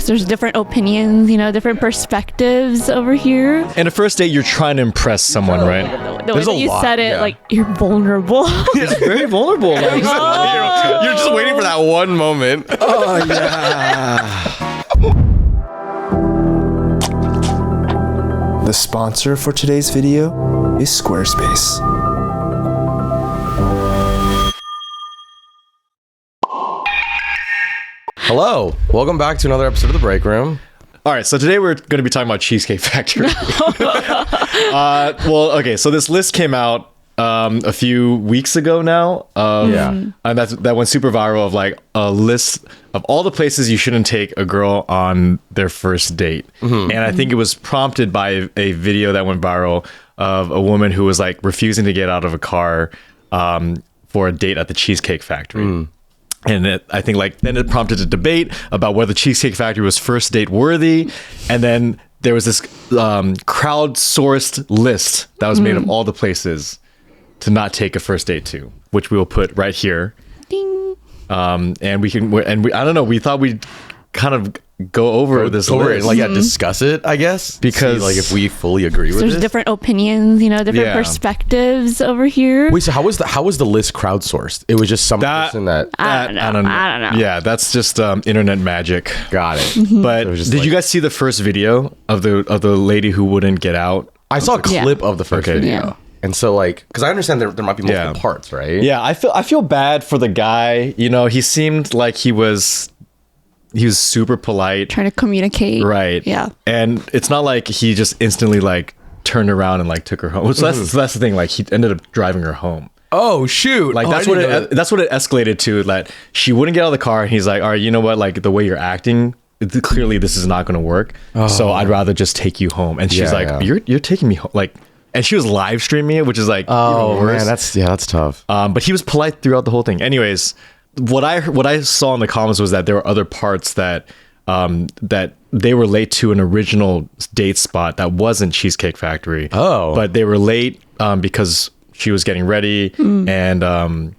because there's different opinions, different perspectives over here. And a first date, you're trying to impress someone, right? The way that you said it, like, you're vulnerable. It's very vulnerable. Like, You're just waiting for that one moment. oh, yeah. The sponsor for today's video is Squarespace. Hello. Welcome back to another episode of The Break Room. All right, so today we're going to be talking about Cheesecake Factory. Okay, so this list came out a few weeks ago now. And that went super viral of like a list of all the places you shouldn't take a girl on their first date. And I think it was prompted by a video that went viral of a woman who was like refusing to get out of a car for a date at the Cheesecake Factory. And I think like then it prompted a debate about whether Cheesecake Factory was first date worthy. And then there was this crowdsourced list that was made of all the places to not take a first date to, which we will put right here. Ding. And I don't know, we thought we'd kind of go over this list. Like, discuss it, I guess. Because see, like, if we fully agree with There's it. different opinions, different perspectives over here. Wait, so how was the list crowdsourced? It was just some person that... I don't know. Yeah, that's just internet magic. Got it. But did you guys see the first video of the lady who wouldn't get out? I saw a clip of the first video. Yeah. And so, like, because I understand there might be multiple parts, right? Yeah, I feel bad for the guy. He seemed like he was super polite, Trying to communicate. right? Yeah. And it's not like he just instantly like turned around and like took her home. So that's the thing. Like he ended up driving her home. Oh shoot! Like that's what it escalated to. That she wouldn't get out of the car, and he's like, "All right, you know what? Like the way you're acting, clearly this is not going to work. So I'd rather just take you home." And she's like, "You're taking me home?" Like, and she was live streaming it, which is like, even worse. Man, that's tough. But he was polite throughout the whole thing. Anyways, what I saw in the comments was that there were other parts that that they were late to an original date spot that wasn't Cheesecake Factory. Oh, but they were late because she was getting ready, and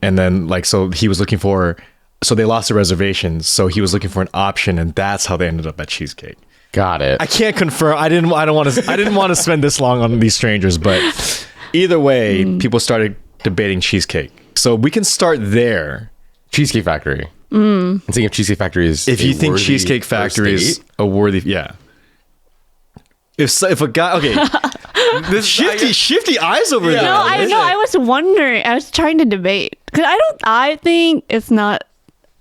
then like so he was looking for. So they lost the reservations. So he was looking for an option, and that's how they ended up at Cheesecake. Got it. I can't confirm. I didn't want to spend this long on these strangers, but either way, people started debating Cheesecake. So we can start there. Cheesecake Factory. And seeing if Cheesecake Factory is if you think Cheesecake Factory is a worthy, If a guy, this shifty eyes over there. No, I know. I was wondering. I was trying to debate because I think it's not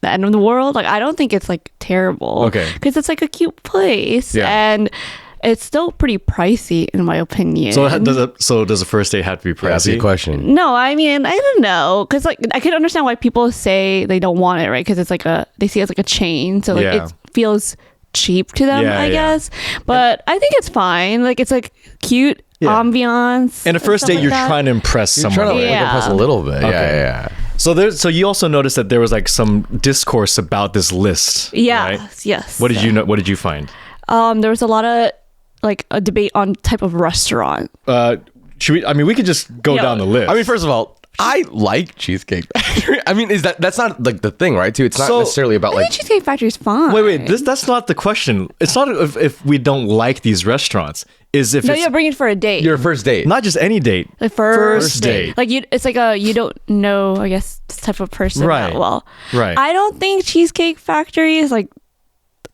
the end of the world. Like I don't think it's like terrible. Okay. Because it's like a cute place, Yeah. and it's still pretty pricey in my opinion. So does a first date have to be pricey? That's the question. No, I mean I don't know because like I can understand why people say they don't want it, right? Because it's like they see it as like a chain, so like it feels cheap to them, I guess. But I think it's fine. Like it's like cute ambiance. And a first date, you're trying to impress someone. Trying to right? like, impress a little bit. Okay. Yeah. So you also noticed that there was like some discourse about this list. Yeah. Right? Yes. What did you know? What did you find? There was a lot of like a debate on type of restaurant. Should we? I mean, we could just go down the list. I mean, first of all, I like Cheesecake Factory. I mean, that's not like the thing, right? Too. It's not necessarily about I like think Cheesecake Factory is fine. Wait. That's not the question. It's not if we don't like these restaurants. Is if it's you're bringing it for a date. your first date. not just any date. The first date. Like it's like you don't know, I guess, this type of person Right. that well. Right. I don't think Cheesecake Factory is like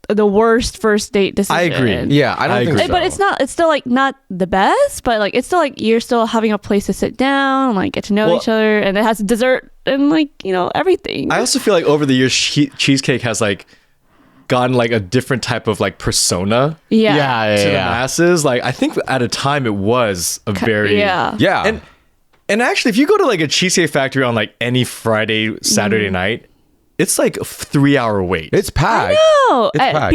the worst first date decision. I agree. Yeah, I don't think agree. so. But it's still like not the best, but like it's still like you're still having a place to sit down, like get to know each other, and it has dessert and like everything. I also feel like over the years, Cheesecake has like gotten like a different type of like persona to the masses. Like I think at a time it was a very Yeah. And actually, if you go to like a Cheesecake Factory on like any Friday, Saturday night, it's like a 3-hour wait. It's packed. No, It's packed.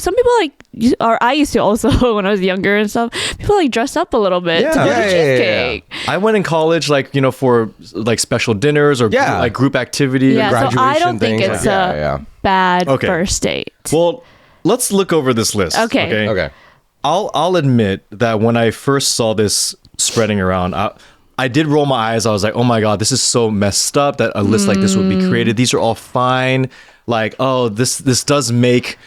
some people like, or I used to also when I was younger and stuff. People like dress up a little bit to go to Cheesecake. I went in college, like for like special dinners or like group activity. Yeah, or so graduation I don't think things. it's a bad first date. Well, let's look over this list. Okay. I'll admit that when I first saw this spreading around, I did roll my eyes. I was like, oh my God, this is so messed up that a list like this would be created. These are all fine. Like, oh, this does make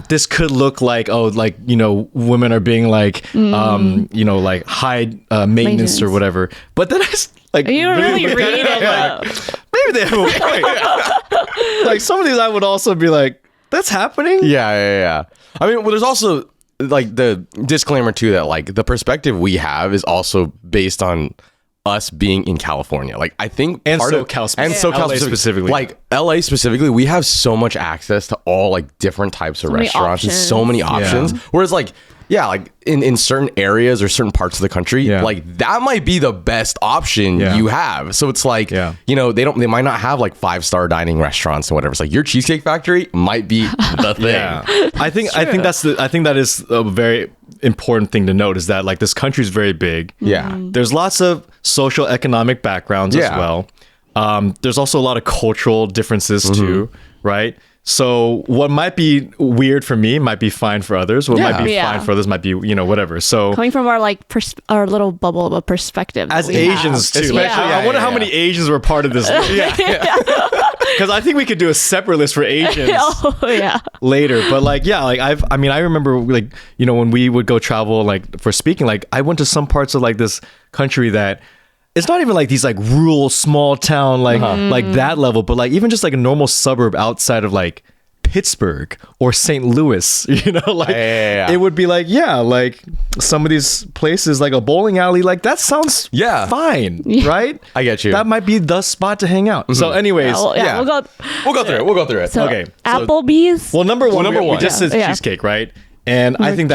this could look like, women are being like, like high maintenance or whatever. But then I like, you don't really read it. Like, maybe they have a point. Like some of these I would also be like, that's happening. Yeah. I mean, well, there's also like the disclaimer too that like the perspective we have is also based on us being in California. Like I think and part SoCal of and SoCal specifically, like LA specifically, we have so much access to all like different types of restaurants and so many options. Whereas like like in certain areas or certain parts of the country, like that might be the best option you have. So it's like, they might not have like 5-star dining restaurants and whatever. It's like your Cheesecake Factory might be the thing. I think that is a very important thing to note is that like this country is very big. There's lots of social economic backgrounds as well. There's also a lot of cultural differences too, right? So what might be weird for me might be fine for others. What might be fine for others might be, whatever. So coming from our like our little bubble of a perspective as Asians too. I wonder how many Asians were part of this. Because I think we could do a separate list for Asians later. But like, I remember like, when we would go travel like for speaking, like I went to some parts of like this country that it's not even like these like rural small town like that level, but like even just like a normal suburb outside of like Pittsburgh or St. Louis, it would be like like some of these places like a bowling alley, like that sounds fine, right? I get you. That might be the spot to hang out. So anyways, we'll go through it. So, okay, Applebee's. Well, number one, we just said cheesecake, right? And I think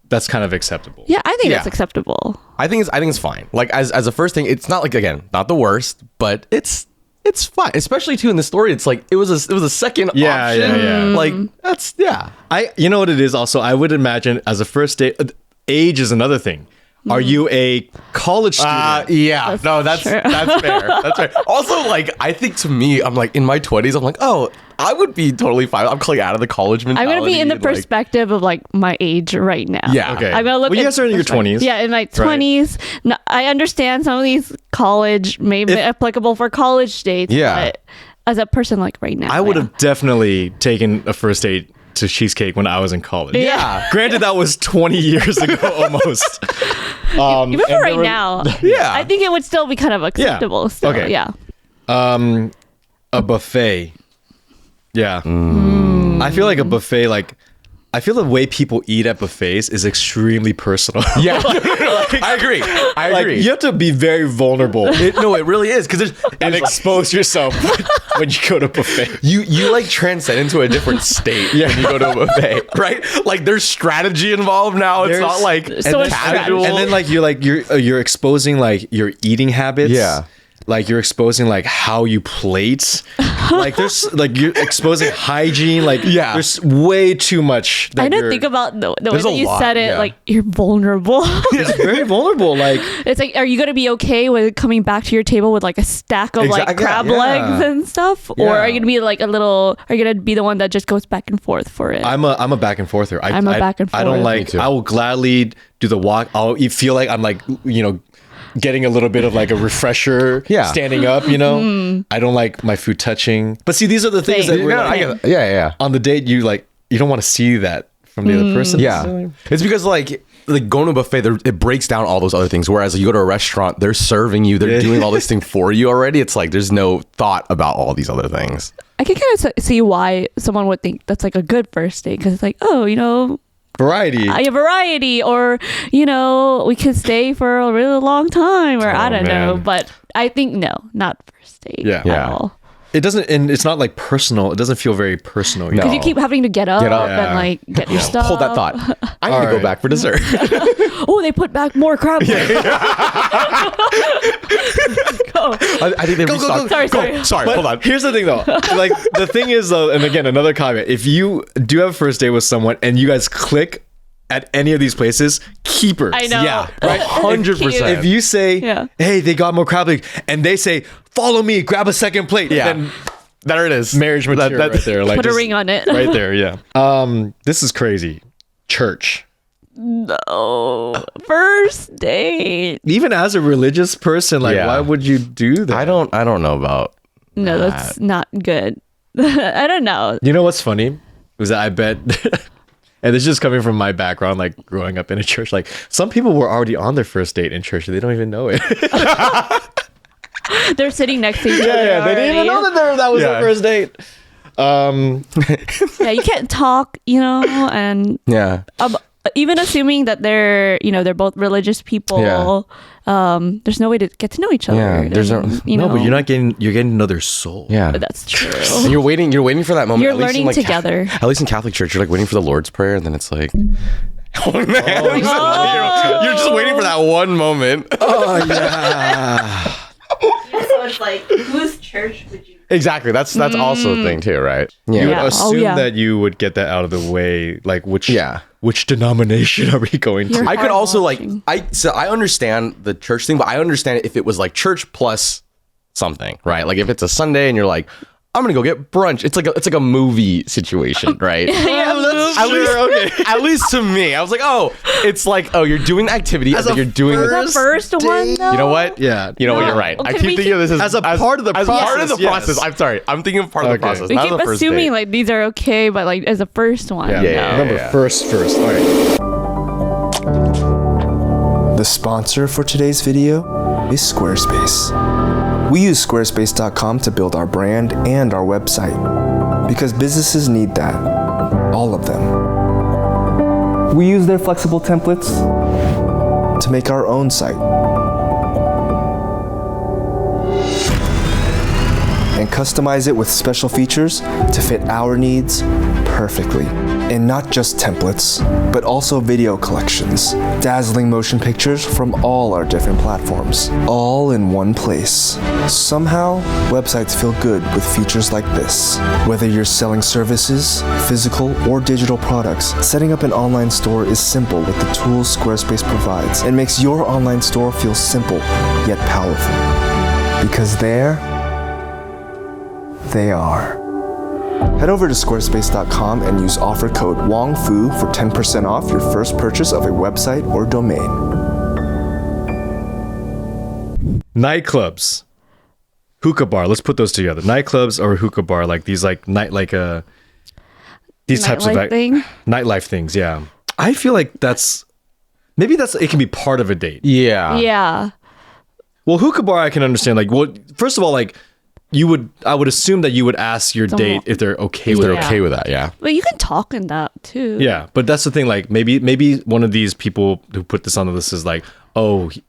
that's kind of acceptable. Yeah, I think that's acceptable. I think it's fine. Like as a first thing, it's not like, again, not the worst, but it's fine. Especially too in the story, it's like it was a second option. Yeah. Like that's you know what it is also? I would imagine as a first date, age is another thing. Are you a college student? That's fair. That's fair. Also, like, I think to me, I'm like in my 20s, I'm like, oh, I would be totally fine. I'm coming out of the college mentality. I'm going to be in the perspective of like my age right now. Yeah. Okay. I'm going to look you guys are in your 20s. Yeah, in my 20s. Right. No, I understand some of these college may be applicable for college dates. Yeah. But as a person like right now, I would have definitely taken a first date to cheesecake when I was in college. Yeah. Granted, that was 20 years ago almost. Even for right now, I think it would still be kind of acceptable. Still, okay. Yeah. A buffet. Yeah. I feel like a buffet, like, I feel the way people eat at buffets is extremely personal. Yeah. I agree. Like, you have to be very vulnerable. It really is. And expose yourself when you go to a buffet. You like transcend into a different state when you go to a buffet, right? Like there's strategy involved now. It's not like casual. And then like you're exposing like your eating habits. Yeah. Like you're exposing like how you plate. Like there's like you're exposing hygiene. Like there's way too much. I didn't think about the way that you said it. Like you're vulnerable. It's very vulnerable. Like it's like, are you gonna be okay with coming back to your table with like a stack of like crab legs and stuff, or are you gonna be like Are you gonna be the one that just goes back and forth for it? I'm a back and forther. I'm a back and forth. I don't like. I will gladly do the walk. I'll feel like I'm like getting a little bit of like a refresher standing up, I don't like my food touching. But see, these are the things that we're on the date, you don't want to see that from the other person. It's because like going to a buffet, it breaks down all those other things, whereas you go to a restaurant, they're serving you, they're doing all this thing for you already. It's like there's no thought about all these other things. I can kind of see why someone would think that's like a good first date, because it's like, variety. Variety, or we could stay for a really long time, or I don't know. But I think not first date at all. It doesn't, and it's not like personal. It doesn't feel very personal. Because you keep having to get up and like get your stuff. Hold that thought. I need to go back for dessert. Oh, they put back more crab. I think they restocked. Sorry, hold on. Here's the thing though. Like the thing is though, and again, another caveat. If you do have a first date with someone and you guys click at any of these places, keepers. I know. Yeah, right. 100%. If you say, hey, they got more crab legs, and they say, follow me, grab a second plate. Then there it is. Marriage material right there. Like, put a ring on it. Right there, yeah. This is crazy. Church. No. First date. Even as a religious person, like, why would you do that? I don't know about that's not good. I don't know. You know what's funny? was that I bet, and this is just coming from my background, like growing up in a church, like some people were already on their first date in church and they don't even know it. They're sitting next to each other. Yeah, they didn't even know that was their first date. Yeah, you can't talk, and even assuming that they're both religious people. There's no way to get to know each other. Yeah, there's but you're getting to know their soul. Yeah, that's true. And you're waiting for that moment. You're learning together. At least in Catholic church, you're like waiting for the Lord's Prayer, and then it's like, oh man, you're just waiting for that one moment. Oh yeah. So it's like, whose church would you? Exactly. That's also a thing too, right? Yeah. You would assume that you would get that out of the way, like which denomination are we going to? I could also I understand the church thing, but I understand if it was like church plus something, right? Like if it's a Sunday and you're like, I'm gonna go get brunch. It's like a movie situation, right? At least to me, I was like, it's like, you're doing the activity as you're doing the first one. Though? You know what? Yeah. You know what? You're right. I keep thinking of this as a part of the process. Part of the process. I'm sorry. I'm thinking of part of the process. We not keep the first assuming date. like these are okay, but like as a first one. Remember first. All right. The sponsor for today's video is Squarespace. We use squarespace.com to build our brand and our website because businesses need that, all of them. We use their flexible templates to make our own site and customize it with special features to fit our needs perfectly. And not just templates, but also video collections, dazzling motion pictures from all our different platforms, all in one place. Somehow, websites feel good with features like this. Whether you're selling services, physical or digital products, setting up an online store is simple with the tools Squarespace provides and makes your online store feel simple yet powerful. Because there they are. Head over to squarespace.com and use offer code WONGFU for 10% off your first purchase of a website or domain. Nightclubs, hookah bar. Let's put those together. Nightclubs or hookah bar, like these, like these types of nightlife things. Yeah, I feel like it can be part of a date. Yeah. Yeah. Well, hookah bar, I can understand. Like, well, first of all, like. I would assume that you would ask your date if they're okay with it. Okay with that, yeah. But you can talk in that too. Yeah, but that's the thing. Like maybe one of these people who put this on the list is like,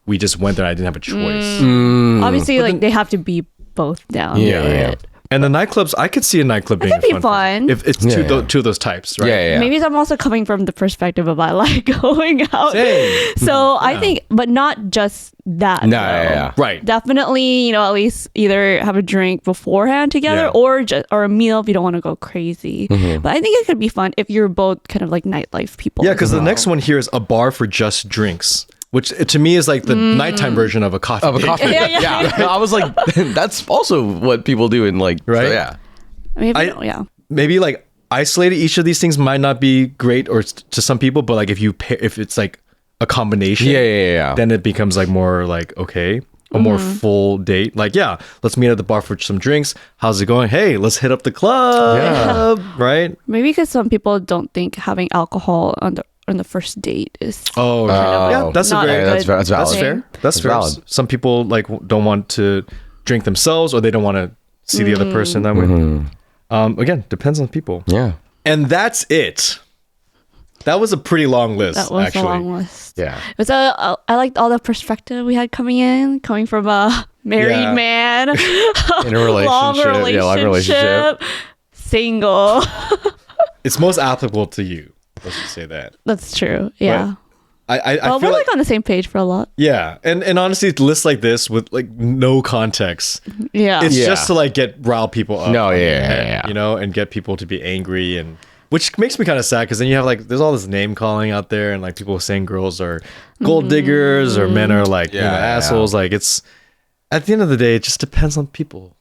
we just went there. I didn't have a choice. Obviously, like they have to be both down. Yeah. And the nightclubs, I could see a nightclub being fun. If it's two of those types, right? Yeah. Maybe I'm also coming from the perspective of I like going out. Same. So I think, but not just that. No, yeah. Right. Definitely, at least either have a drink beforehand together or a meal if you don't want to go crazy. Mm-hmm. But I think it could be fun if you're both kind of like nightlife people. Yeah, because the next one here is a bar for just drinks. Which to me is like the nighttime version of a coffee date. Yeah. I was like, that's also what people do in like, right? So yeah. Maybe like isolated each of these things might not be great or to some people, but like if it's like a combination, then it becomes like more like, okay, a more full date. Like, let's meet at the bar for some drinks. How's it going? Hey, let's hit up the club. Yeah. Right? Maybe because some people don't think having alcohol on the first date is that's valid. That's fair. Valid. Some people like don't want to drink themselves or they don't want to see the other person that way. Again, depends on people. Yeah. And that's it. That was a pretty long list. That was actually. a long list. Yeah. It was I liked all the perspective we had coming from a married man in a relationship, long relationship, single. It's most applicable to you. Let's just say that. That's true. Yeah. But I feel we're like on the same page for a lot. Yeah. And honestly, lists like this with like no context. Yeah. It's just to like rile people up. No, yeah. You know, and get people to be angry, and which makes me kind of sad because then you have like there's all this name calling out there and like people saying girls are gold diggers or men are like assholes. Like it's at the end of the day, it just depends on people.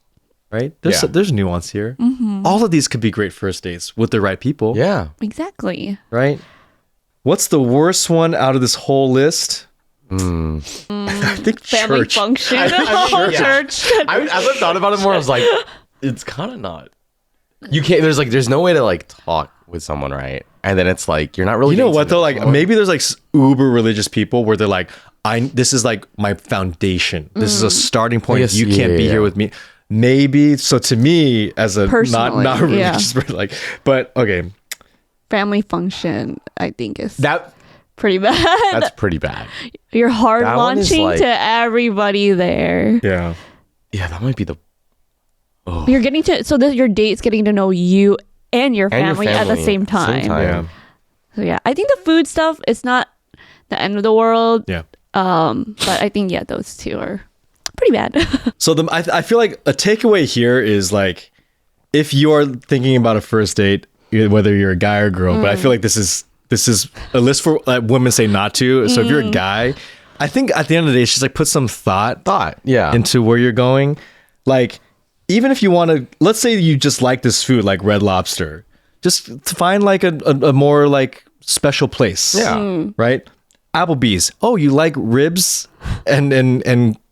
Right? There's nuance here. Mm-hmm. All of these could be great first dates with the right people. Yeah. Exactly. Right? What's the worst one out of this whole list? I think family church. Function. Church. Church. As I thought about it more, I was like, it's kind of not You can't. There's no way to like talk with someone, right? And then it's like you're not really. You know what though? Like maybe there's like uber religious people where they're like, this is like my foundation. This is a starting point. You can't be here with me. Maybe so. To me, as a not religious, but okay. Family function, I think is that pretty bad. That's pretty bad. You're hard launching to everybody there. Yeah. Yeah, that might be the. Oh. You're getting to your date's getting to know you and your family at the same time. Yeah. So yeah, I think the food stuff is not the end of the world. Yeah. But I think those two are pretty bad. So I feel like a takeaway here is like, if you're thinking about a first date, whether you're a guy or girl, but I feel like this is a list for women say not to. So if you're a guy, I think at the end of the day, it's just like put some thought into where you're going. Like, even if you want to, let's say you just like this food, like Red Lobster, just find like a more like special place. Yeah. Right? Applebee's. Oh, you like ribs and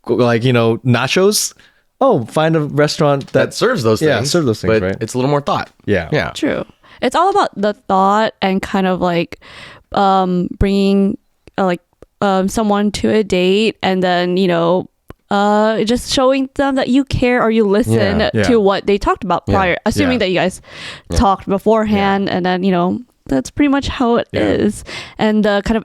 like, nachos? Oh, find a restaurant that serves those things. Yeah, serve those things, but right? It's a little more thought. Yeah. Yeah. True. It's all about the thought and kind of like bringing someone to a date and then, just showing them that you care or you listen to what they talked about prior, assuming that you guys talked beforehand, and then that's pretty much how it is, and kind of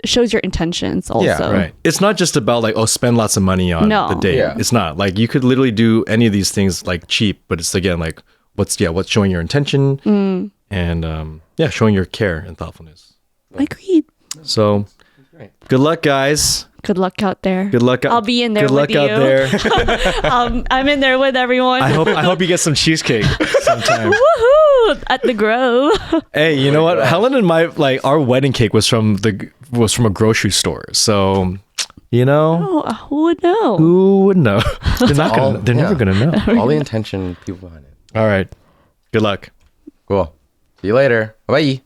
shows your intentions also. Yeah, right. It's not just about like spend lots of money on the date. Yeah. It's not like you could literally do any of these things like cheap, but it's again like what's showing your intention and showing your care and thoughtfulness. Agreed. So good luck, guys. Good luck out there. Good luck. I'll be in there with you. Good luck out there. I'm in there with everyone. I hope you get some cheesecake sometime. Woohoo! At the Grove. Hey, you know what? Helen and our wedding cake was from a grocery store. So, who would know? Who would know? They're never gonna know. All the intention, people behind it. All right. Good luck. Cool. See you later. Bye.